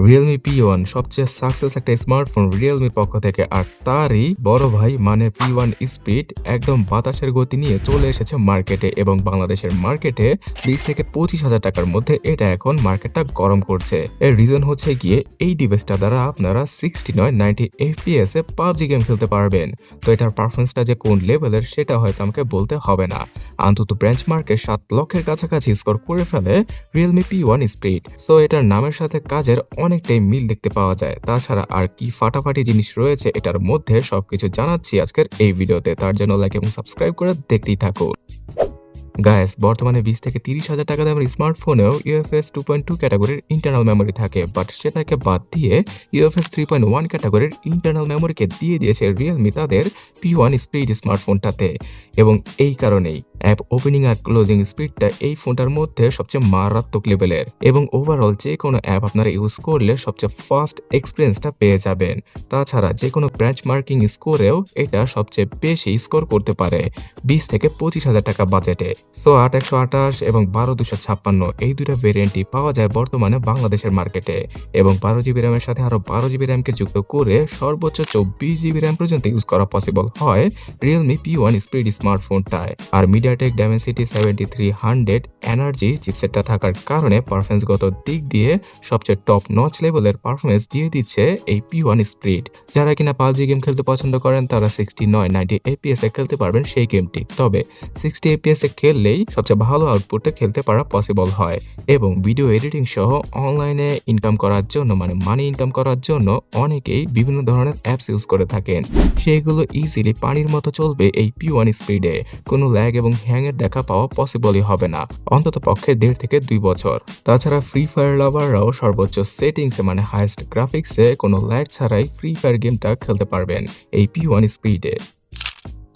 Realme P1 সবচেয়ে success একটা smartphone Realme পক্ষ থেকে, আর তারই বড় ভাই মানে P1 Speed একদম বাতাসের গতি নিয়ে চলে এসেছে মার্কেটে এবং বাংলাদেশের মার্কেটে 20 থেকে 25,000 টাকার মধ্যে এটা এখন মার্কেটটা গরম করছে। এর রিজন হচ্ছে গিয়ে এই ডিভাইসটা দ্বারা আপনারা 60 নয় 90 FPS এ PUBG গেম খেলতে পারবেন। তো এটার পারফরমেন্সটা যে কোন লেভেলের সেটা হয়তো আমাকে বলতে হবে না। অন্তত বেঞ্চমার্কে 7 লক্ষের কাছাকাছি স্কোর করে ফেলে Realme P1 Speed। সো এটার নামের সাথে কাজের অনেকটাই মিল দেখতে পাওয়া যায়। তাছাড়া আর কি ফাটাফাটি জিনিস রয়েছে এটার মধ্যে সবকিছু জানাচ্ছি আজকের এই ভিডিওতে। তার জন্য লাইক এবং সাবস্ক্রাইব করে দেখতেই থাকুন। গাইস, বর্তমানে 20 থেকে 30,000 টাকা দামের স্মার্টফোনেও UFS 2.2 ক্যাটাগরির ইন্টারনাল মেমোরি থাকে, বাট সেটাকে বাদ দিয়ে UFS 3.1 ক্যাটাগরির ইন্টারনাল মেমোরিকে দিয়ে দিয়েছে Realme তাদের P1 Speed স্মার্টফোনটাতে। এবং এই কারণেই অ্যাপ ওপেনিং আর ক্লোজিং স্পিডটা এই ফোনটার মধ্যে সবচেয়ে মারাত্মক লেভেলের, এবং ওভারঅল যে কোনো অ্যাপ আপনারা ইউজ করলে সবচেয়ে ফাস্ট এক্সপিরিয়েন্সটা পেয়ে যাবেন। তাছাড়া যে কোনো ব্রাঞ্চ মার্কিং স্কোরেও এটা সবচেয়ে বেশি স্কোর করতে পারে 20 থেকে 25,000 টাকা বাজেটে। সো 8/128 এবং 12/256 এই দুইটা ভেরিয়েন্টই পাওয়া যায় বর্তমানে বাংলাদেশের মার্কেটে, এবং 12GB র্যামের সাথে আরো 12GB র্যামকে যুক্ত করে সর্বোচ্চ 24GB র্যাম পর্যন্ত ইউজ করা পসিবল হয় Realme P1 Speed স্মার্টফোনটায়। আর MediaTek Dimensity 7300 এনার্জি চিপসেটটা থাকার কারণে পারফরমেন্সগত দিক দিয়ে সবচেয়ে টপ নচ লেভেলের পারফরমেন্স দিয়ে দিচ্ছে এই P1 Speed। যারা কিনা PUBG গেম খেলতে পছন্দ করেন তারা 60 নয় 90 FPS এ খেলতে পারবেন সেই গেমটি, তবে 60 FPS এ খেললেই সবচেয়ে ভালো আউটপুটে খেলতে পারা পসিবল হয়। এবং ভিডিও এডিটিং সহ অনলাইনে ইনকাম করার জন্য মানে মানি ইনকাম করার জন্য অনেকেই বিভিন্ন ধরনের অ্যাপস ইউজ করে থাকেন, সেইগুলো ইজিলি পানির মতো চলবে এই P1 স্পিডে। কোনো ল্যাগ এবং হ্যাংয়ের দেখা পাওয়া পসিবলই হবে না অন্তত পক্ষে 1.5 থেকে 2 বছর। তাছাড়া ফ্রি ফায়ার লাভাররাও সর্বোচ্চ সেটিংসে মানে হাইয়েস্ট গ্রাফিক্সে কোনো ল্যাগ ছাড়াই ফ্রি ফায়ার গেমটা খেলতে পারবেন এই P1 স্পিডে।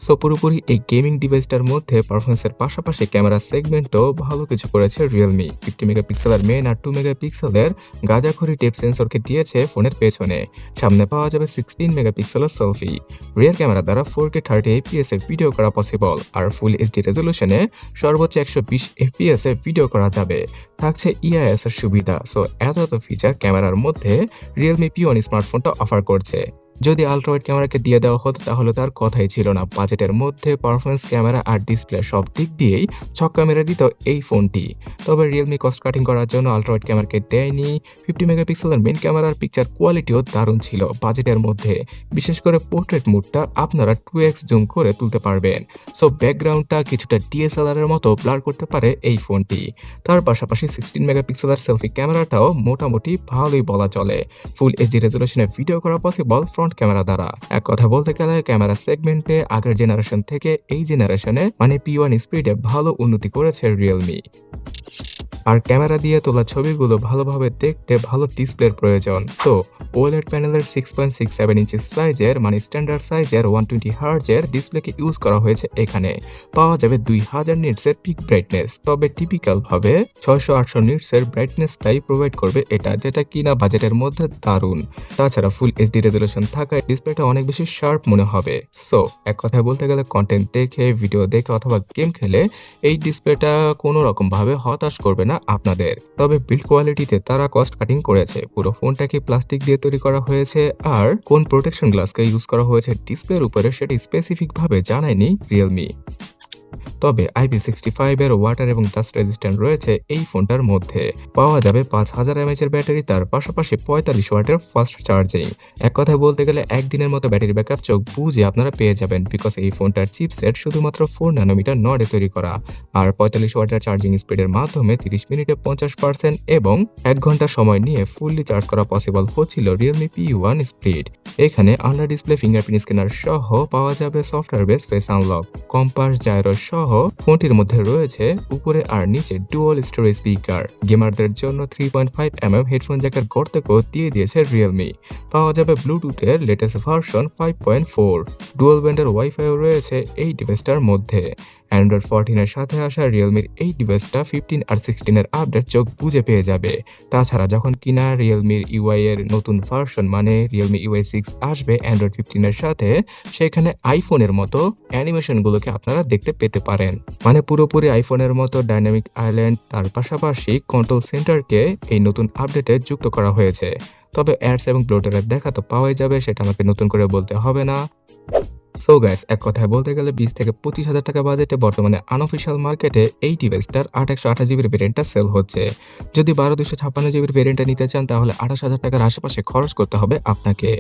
সো পুরোপুরি এই গেমিং ডিভাইসটার মধ্যে পারফরমেন্সের পাশাপাশি ক্যামেরা সেগমেন্টও ভালো কিছু করেছে Realme। 50 মেগাপিক্সেলের মেইন আর 2 মেগাপিক্সেলের গাঁজাখড়ি টেপ সেন্সরকে দিয়েছে ফোনের পেছনে। সামনে পাওয়া যাবে 16 মেগাপিক্সেলের সেলফি। রিয়ার ক্যামেরা দ্বারা 4K 30 FPS এ ভিডিও করা পসিবল, আর ফুল এইচডি রেজলিউশনে সর্বোচ্চ 120 FPS এ ভিডিও করা যাবে। থাকছে EIS এর সুবিধা। সো এত ফিচার ক্যামেরার মধ্যে Realme P1 স্মার্টফোনটা অফার করছে। যদি আলট্রাওয়াইড ক্যামেরাকে দিয়ে দেওয়া হতো তাহলে তার কথাই ছিল না। বাজেটের মধ্যে পারফরমেন্স, ক্যামেরা আর ডিসপ্লে সব দিক দিয়েই ছক্কা মেরে দিত এই ফোনটি। তবে Realme কস্ট কাটিং করার জন্য আলট্রাওয়াইড ক্যামেরাকে দেয়নি। 50 মেগাপিক্সেলের মেইন ক্যামেরার পিকচার কোয়ালিটিও দারুণ ছিল বাজেটের মধ্যে। বিশেষ করে পোর্ট্রেট মুডটা আপনারা 2x জুম করে তুলতে পারবেন। সো ব্যাকগ্রাউন্ডটা কিছুটা DSLR এর মতো ব্লার করতে পারে এই ফোনটি। তার পাশাপাশি 16 মেগাপিক্সেলের সেলফি ক্যামেরাটাও মোটামুটি ভালোই বলা চলে। ফুল এইচডি রেজলিউশনে ভিডিও করা পসিবল ফ্রন্ট ক্যামেরা দ্বারা। এক কথা বলতে গেলে ক্যামেরা সেগমেন্টে আগের জেনারেশন থেকে এই জেনারেশনে মানে P1 স্পিডে ভালো উন্নতি করেছে Realme। আর ক্যামেরা দিয়ে তোলা ছবিগুলো ভালোভাবে দেখতে ভালো ডিসপ্লের প্রয়োজন। তো OLED প্যানেলের 6.67 ইঞ্চি সাইজের মানে স্ট্যান্ডার্ড সাইজের 120 হার্জের ডিসপ্লেকে ইউজ করা হয়েছে এখানে। পাওয়া যাবে 2000 নিটসের পিক ব্রাইটনেস, তবে টিপিক্যাল ভাবে 600-800 নিটসের ব্রাইটনেসটাই প্রোভাইড করবে এটা, যেটা কিনা বাজেটের মধ্যে দারুণ। তাছাড়া ফুল এইচডি রেজলিউশন থাকায় ডিসপ্লেটা অনেক বেশি শার্প মনে হবে। সো এক কথায় বলতে গেলে কন্টেন্ট দেখে, ভিডিও দেখে অথবা গেম খেলে এই ডিসপ্লেটা কোনো রকম ভাবে হতাশ করবে না আপনাদের। তবে বিল্ড কোয়ালিটিতে তারা কস্ট কাটিং করেছে। পুরো ফোনটাকে প্লাস্টিক দিয়ে তৈরি করা হয়েছে, আর কোন প্রোটেকশন গ্লাসকে ইউজ করা হয়েছে ডিসপ্লের উপরে সেটা স্পেসিফিক ভাবে জানায়নি Realme। তবে IP65 এর ওয়াটার এবং ডাস্ট রেজিস্ট্যান্ট রয়েছে এই ফোনটার মধ্যে। পাওয়া যাবে 5000 mAh এর ব্যাটারি, তার পাশাপাশি 45 ওয়াটের ফাস্ট চার্জিং। এক কথায় বলতে গেলে একদিনের মতো ব্যাটারি ব্যাকআপ চোখ বুঝে আপনারা পেয়ে যাবেন, বিকজ এই ফোনটার চিপসেট শুধুমাত্র 4 ন্যানোমিটার নডে তৈরি করা। আর 45 ওয়াটের চার্জিং স্পিডের মাধ্যমে 30 মিনিটে 50% এবং 1 ঘন্টা সময় নিয়ে ফুললি চার্জ করা পসিবল হচ্ছিল Realme P1 Speed। এখানে আন্ডার ডিসপ্লে ফিঙ্গারপ্রিন্ট স্ক্যানার সহ পাওয়া যাবে software base face unlock, compass, gyro সহ ফোনটির মধ্যে রয়েছে উপরে আর নিচে ডুয়াল স্টোরেজ স্পিকার। গেমারদের জন্য 3.5mm হেডফোন জ্যাকের গর্তকেও দিয়ে দিয়েছে Realme। পাওয়া যাবে ব্লুটুথের লেটেস্ট ভার্সন 5.4। ডুয়াল ব্যান্ডের ওয়াইফাইও রয়েছে এই ডিভাইসটার মধ্যে। অ্যান্ড্রয়েড 14 এর সাথে আসা রিয়েলমির এই ডিভাইসটা 15 আর 16 এর আপডেট চোখ বুঝে পেয়ে যাবে। তাছাড়া যখন কিনা রিয়েলমির ইউআই এর নতুন ভার্সন মানে রিয়েলমি ইউআই 6 আসবে অ্যান্ড্রয়েড 15 এর সাথে, সেখানে আইফোনের মতো অ্যানিমেশনগুলোকে আপনারা দেখতে পেতে পারেন। মানে পুরোপুরি আইফোনের মতো ডাইনামিক আইল্যান্ড, তার পাশাপাশি কন্ট্রোল সেন্টারকে এই নতুন আপডেটে যুক্ত করা হয়েছে। তবে অ্যাডস এবং ব্লোটারের দেখা তো পাওয়াই যাবে, সেটা আমাকে নতুন করে বলতে হবে না। সো গাইস, এক কথায় বলতে গেলে 20 থেকে 25,000 টাকা বাজেটে বর্তমানে আনঅফিশিয়াল মার্কেটে এই ডিভাইসটার 8/128 জিবির ভেরিয়েন্টটা সেল হচ্ছে। যদি 12/256 জিবির ভেরিয়েন্টটা নিতে চান তাহলে 28,000 টাকার আশেপাশে খরচ করতে হবে আপনাকে।